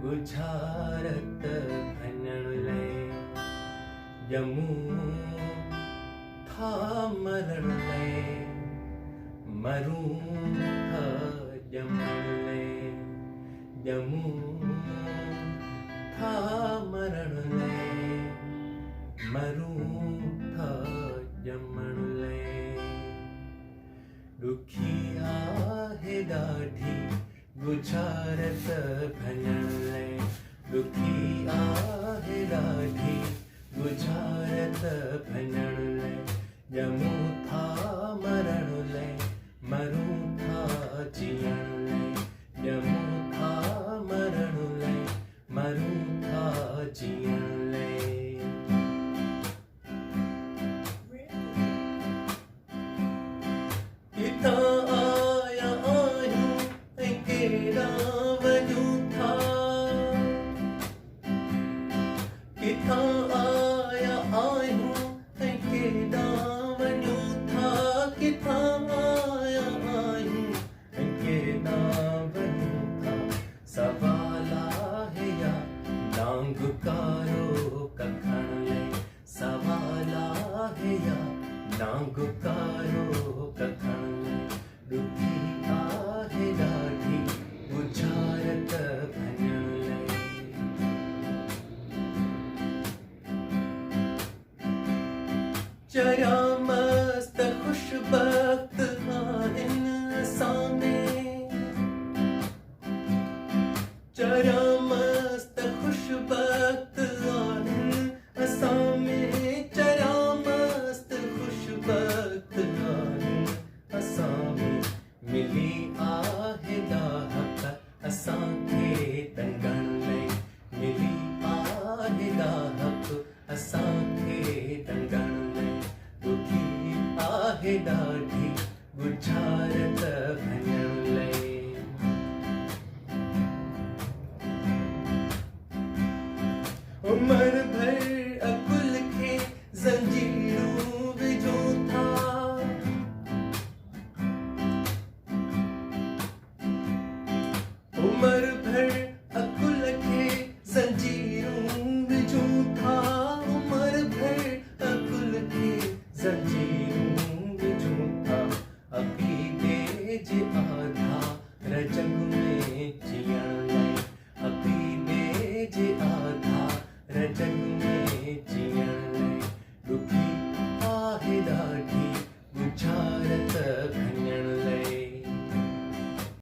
गुझारत भनले जमू था मरले मरू था जमले जमू था मरले मरू था जमले दुखिया है दाढ़ी गुझारत भनले दुखिया है दाढ़ी गुझारत भनले जमू था मरणले मरू था जियणले जमू था मरणले मरू था जियणले किथा आया आयूं ऐं केड़ा वञूं था किथा आया आयूं ऐं केड़ा वञूं था किथा आया आयूं ऐं केड़ा वञूं था सवाल आहे या नांगकारो कखणले सवाल आहे या नांगकारो कखणले दुखी आहे ॾाढी गुझारत भनले चरिया मस्त खुशबख्त आहिनि असां में चरिया मस्त खुशबख्त आहिनि असां में चरिया मस्त खुशबख्त आहिनि असां में मिली आहे दाहक असांखे टंगण लाइ मिली आहे दाहक असांखे टंगण लाइ दुखी आहे ॾाढी गुझारत भनण लाइ उमर